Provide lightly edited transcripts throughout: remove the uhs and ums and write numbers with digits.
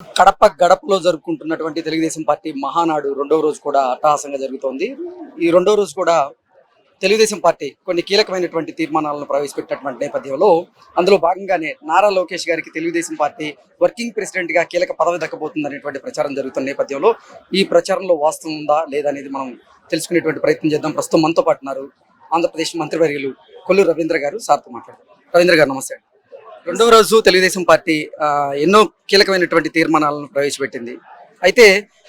కడప గడపలో జరుపుకుంటున్నటువంటి తెలుగుదేశం పార్టీ మహానాడు రెండవ రోజు కూడా అట్టహాసంగా జరుగుతోంది. ఈ రెండవ రోజు కూడా తెలుగుదేశం పార్టీ కొన్ని కీలకమైనటువంటి తీర్మానాలను ప్రవేశపెట్టినటువంటి నేపథ్యంలో అందులో భాగంగానే నారా లోకేష్ గారికి తెలుగుదేశం పార్టీ వర్కింగ్ ప్రెసిడెంట్గా కీలక పదవి దక్కబోతుందనేటువంటి ప్రచారం జరుగుతున్న నేపథ్యంలో ఈ ప్రచారంలో వాస్తవం ఉందా లేదా అనేది మనం తెలుసుకునేటువంటి ప్రయత్నం చేద్దాం. ప్రస్తుతం మనతో పాటు ఉన్నారు ఆంధ్రప్రదేశ్ మంత్రివర్యులు కొల్లు రవీంద్ర గారు. సార్తో మాట్లాడదాం. రవీంద్ర గారు నమస్తే. రెండవ రోజు తెలుగుదేశం పార్టీ ఎన్నో కీలకమైనటువంటి తీర్మానాలను ప్రవేశపెట్టింది. అయితే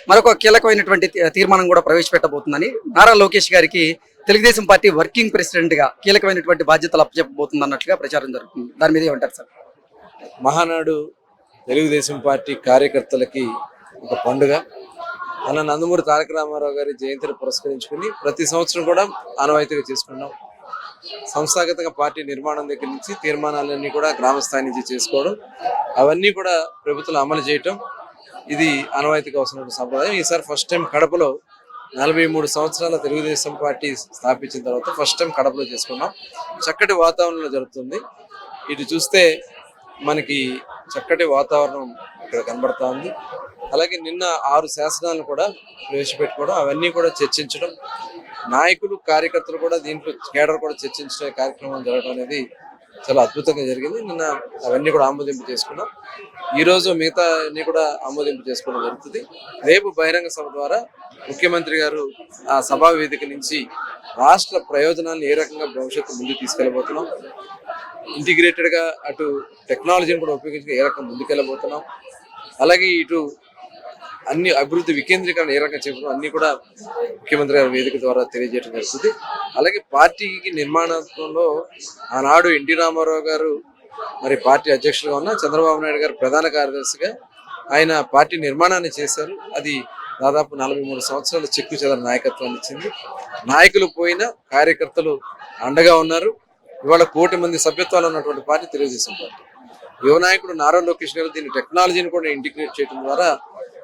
మరొక కీలకమైనటువంటి తీర్మానం కూడా ప్రవేశపెట్టబోతుందని నారా లోకేష్ గారికి తెలుగుదేశం పార్టీ వర్కింగ్ ప్రెసిడెంట్ గా కీలకమైనటువంటి బాధ్యతలు అప్పచెప్పబోతుంది అన్నట్లుగా ప్రచారం జరుగుతుంది. దాని మీద ఏమంటారు సార్? మహానాడు తెలుగుదేశం పార్టీ కార్యకర్తలకి ఒక పండుగ. మన నందమూరి తారక రామారావు గారి జయంతిని పురస్కరించుకుని ప్రతి సంవత్సరం కూడా ఆనవాయితీగా చేసుకున్నాం. సంస్థాగతంగా పార్టీ నిర్మాణం దగ్గర నుంచి తీర్మానాలన్నీ కూడా గ్రామస్థాయి నుంచి చేసుకోవడం, అవన్నీ కూడా ప్రభుత్వం అమలు చేయటం, ఇది ఆనవాయితీగా వస్తున్న సంప్రదాయం. ఈసారి ఫస్ట్ టైం కడపలో 43 సంవత్సరాల తెలుగుదేశం పార్టీ స్థాపించిన తర్వాత ఫస్ట్ టైం కడపలో చేసుకున్నాం. చక్కటి వాతావరణంలో జరుగుతుంది. ఇటు చూస్తే మనకి చక్కటి వాతావరణం ఇక్కడ కనబడతా ఉంది. అలాగే నిన్న 6 శాసనాలను కూడా ప్రవేశపెట్టుకోవడం, అవన్నీ కూడా చర్చించడం, నాయకులు కార్యకర్తలు కూడా దీంట్లో కేడర్ కూడా చర్చించే కార్యక్రమం జరగడం అనేది చాలా అద్భుతంగా జరిగింది. నిన్న అవన్నీ కూడా ఆమోదింపు చేసుకున్నాం. ఈరోజు మిగతా అన్ని కూడా ఆమోదింపు చేసుకోవడం జరుగుతుంది. రేపు బహిరంగ సభ ద్వారా ముఖ్యమంత్రి గారు ఆ సభా వేదిక నుంచి రాష్ట్ర ప్రయోజనాలను ఏ రకంగా భవిష్యత్తు ముందుకు తీసుకెళ్ళబోతున్నాం, ఇంటిగ్రేటెడ్ గా అటు టెక్నాలజీని కూడా ఉపయోగించి ఏ రకంగా ముందుకెళ్ళబోతున్నాం, అలాగే ఇటు అన్ని అభివృద్ధి వికేంద్రీకరణ ఏ రకంగా చెప్పడం అన్ని కూడా ముఖ్యమంత్రి గారి వేదిక ద్వారా తెలియజేయడం జరుగుతుంది. అలాగే పార్టీకి నిర్మాణంలో ఆనాడు ఎన్టీ రామారావు గారు మరి పార్టీ అధ్యక్షులుగా ఉన్న చంద్రబాబు నాయుడు గారు ప్రధాన కార్యదర్శిగా ఆయన పార్టీ నిర్మాణాన్ని చేశారు. అది దాదాపు 43 సంవత్సరాల చెక్కు చెదర నాయకత్వాన్ని ఇచ్చింది. నాయకులు పోయినా కార్యకర్తలు అండగా ఉన్నారు. ఇవాళ 1 కోటి మంది సభ్యత్వాలు ఉన్నటువంటి పార్టీ తెలుగుదేశం పార్టీ. యువ నాయకుడు నారా లోకేష్ గారు దీన్ని టెక్నాలజీని కూడా ఇంటిగ్రేట్ చేయడం ద్వారా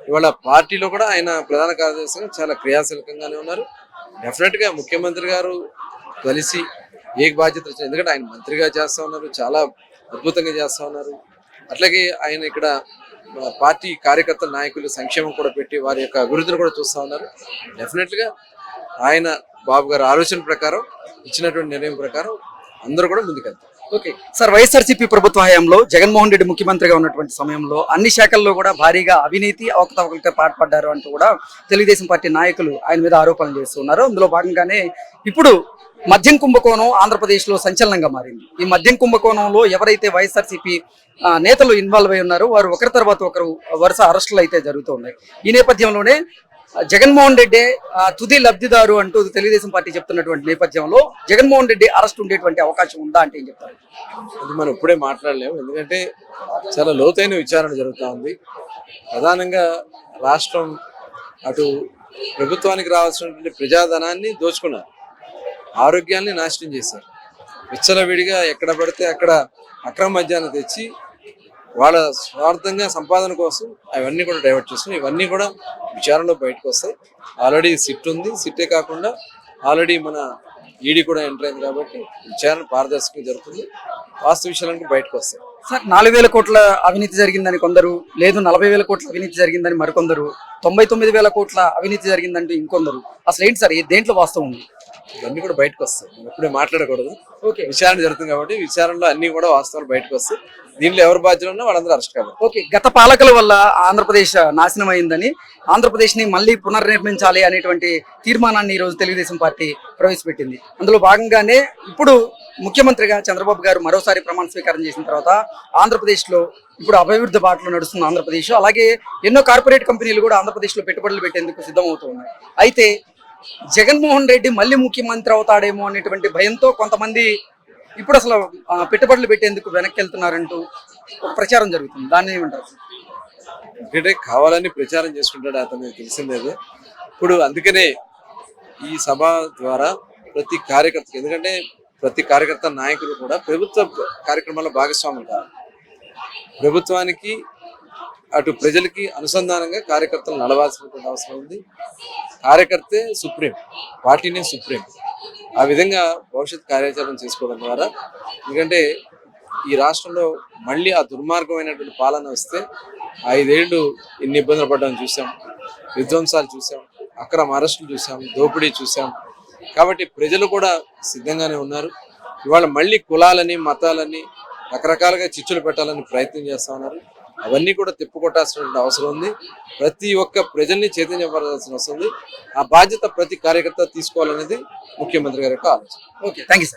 ఇవాళ పార్టీలో కూడా ఆయన ప్రధాన కార్యదర్శిగా చాలా క్రియాశీలకంగానే ఉన్నారు. డెఫినెట్ గా ముఖ్యమంత్రి గారు కలిసి ఏ బాధ్యత, ఎందుకంటే ఆయన మంత్రిగా చేస్తా ఉన్నారు, చాలా అద్భుతంగా చేస్తా ఉన్నారు. అట్లాగే ఆయన ఇక్కడ పార్టీ కార్యకర్తల నాయకులు సంక్షేమం కూడా పెట్టి వారి యొక్క అభివృద్ధిని కూడా చూస్తా ఉన్నారు. డెఫినెట్ గా ఆయన బాబు గారి ఆలోచన ప్రకారం ఇచ్చినటువంటి నిర్ణయం ప్రకారం అందరూ కూడా ముందుకెళ్తారు. ఓకే సార్, వైఎస్ఆర్సీపీ ప్రభుత్వ హయాంలో జగన్మోహన్ రెడ్డి ముఖ్యమంత్రిగా ఉన్నటువంటి సమయంలో అన్ని శాఖల్లో కూడా భారీగా అవినీతి అవకతవకలతో పాటుపడ్డారు అంటూ కూడా తెలుగుదేశం పార్టీ నాయకులు ఆయన మీద ఆరోపణలు చేస్తున్నారు. అందులో భాగంగానే ఇప్పుడు మద్యం కుంభకోణం ఆంధ్రప్రదేశ్లో సంచలనంగా మారింది. ఈ మద్యం కుంభకోణంలో ఎవరైతే వైఎస్ఆర్సీపీ నేతలు ఇన్వాల్వ్ అయి ఉన్నారో వారు ఒకరి తర్వాత ఒకరు వరుస అరెస్టులు అయితే జరుగుతూ ఉన్నాయి. ఈ నేపథ్యంలోనే జగన్మోహన్ రెడ్డి తుది లబ్ధిదారు అంటూ తెలుగుదేశం పార్టీ చెప్తున్నటువంటి నేపథ్యంలో జగన్మోహన్ రెడ్డి అరెస్ట్ ఉండేటువంటి అవకాశం ఉందా అంటే ఏం చెప్తారు? అది మనం ఇప్పుడే మాట్లాడలేము, ఎందుకంటే చాలా లోతైన విచారణ జరుగుతూ ఉంది. ప్రధానంగా రాష్ట్రం అటు ప్రభుత్వానికి రావాల్సినటువంటి ప్రజాధనాన్ని దోచుకున్నారు, ఆరోగ్యాన్ని నాశనం చేశారు, విచ్చలవిడిగా ఎక్కడ పడితే అక్కడ అక్రమ మద్యాన్ని తెచ్చి వాళ్ళ స్వార్థంగా సంపాదన కోసం అవన్నీ కూడా డైవర్ట్ చేస్తున్నాయి. ఇవన్నీ కూడా విచారణలో బయటకు వస్తాయి. ఆల్రెడీ సిట్ ఉంది, సిట్టే కాకుండా ఆల్రెడీ మన ఈడీ కూడా ఎంటర్ అయింది కాబట్టి విచారణ పారదర్శకంగా జరుగుతుంది. వాస్తవ విషయాలన్నీ బయటకు వస్తాయి. సార్, 4,000 కోట్ల అవినీతి జరిగిందని కొందరు, లేదు 40,000 కోట్ల అవినీతి జరిగిందని మరికొందరు, 99,000 కోట్ల అవినీతి జరిగిందంటే ఇంకొందరు. అసలు ఏంటి సార్, దేంట్లో వాస్తవం ఉంది? ఇవన్నీ కూడా బయటకు వస్తాయి, ఇప్పుడే మాట్లాడకూడదు. ఓకే, విచారణ జరుగుతుంది కాబట్టి విచారణలో అన్ని కూడా వాస్తవాలు బయటకు వస్తాయి. దీంట్లో ఎవరు బాధ్యులు ఉన్నా వాళ్ళందరూ అరెస్ట్ కావాలి. ఓకే, గత పాలకుల వల్ల ఆంధ్రప్రదేశ్ నాశనం అయిందని, ఆంధ్రప్రదేశ్ ని మళ్ళీ పునర్నిర్మించాలి అనేటువంటి తీర్మానాన్ని ఈ రోజు తెలుగుదేశం పార్టీ ప్రవేశపెట్టింది. అందులో భాగంగానే ఇప్పుడు ముఖ్యమంత్రిగా చంద్రబాబు గారు మరోసారి ప్రమాణ స్వీకారం చేసిన తర్వాత ఆంధ్రప్రదేశ్ లో ఇప్పుడు అభివృద్ధి బాటలో నడుస్తున్న ఆంధ్రప్రదేశ్, అలాగే ఎన్నో కార్పొరేట్ కంపెనీలు కూడా ఆంధ్రప్రదేశ్ లో పెట్టుబడులు పెట్టేందుకు సిద్ధమవుతూ ఉన్నాయి. అయితే జగన్మోహన్ రెడ్డి మళ్ళీ ముఖ్యమంత్రి అవుతాడేమో అనేటువంటి భయంతో కొంతమంది ఇప్పుడు అసలు పెట్టుబడులు పెట్టేందుకు వెనక్కి వెళ్తున్నారంటూ ఒక ప్రచారం జరుగుతుంది. దాన్ని ఏమంటారు? ఎందుకంటే కావాలని ప్రచారం చేసుకుంటాడు, అతను తెలిసిందే. ఇప్పుడు అందుకనే ఈ సభ ద్వారా ప్రతి కార్యకర్త, ఎందుకంటే ప్రతి కార్యకర్త నాయకులు కూడా ప్రభుత్వ కార్యక్రమాల్లో భాగస్వాములు కాదు. ప్రభుత్వానికి అటు ప్రజలకి అనుసంధానంగా కార్యకర్తలు నడవాల్సినటువంటి అవసరం ఉంది. కార్యకర్తే సుప్రీం, పార్టీనే సుప్రీం. ఆ విధంగా భవిష్యత్ కార్యాచరణ చేసుకోవడం ద్వారా, ఎందుకంటే ఈ రాష్ట్రంలో మళ్ళీ ఆ దుర్మార్గమైనటువంటి పాలన వస్తే 5 ఏళ్ళు ఇన్ని ఇబ్బందులు పడ్డాను చూసాం, విధ్వంసాలు చూసాం, అక్రమ అరెస్టులు చూసాం, దోపిడీ చూసాం. కాబట్టి ప్రజలు కూడా సిద్ధంగానే ఉన్నారు. ఇవాళ మళ్ళీ కులాలని మతాలని రకరకాలుగా చిచ్చులు పెట్టాలని ప్రయత్నం చేస్తా ఉన్నారు. అవన్నీ కూడా తిప్పుకొట్టాల్సిన అవసరం ఉంది. ప్రతి ఒక్క ప్రజల్ని చైతన్యపరచాల్సిన అవసరం ఉంది. ఆ బాధ్యత ప్రతి కార్యకర్త తీసుకోవాలనేది ముఖ్యమంత్రి గారి యొక్క ఆలోచన. Okay, thank you sir.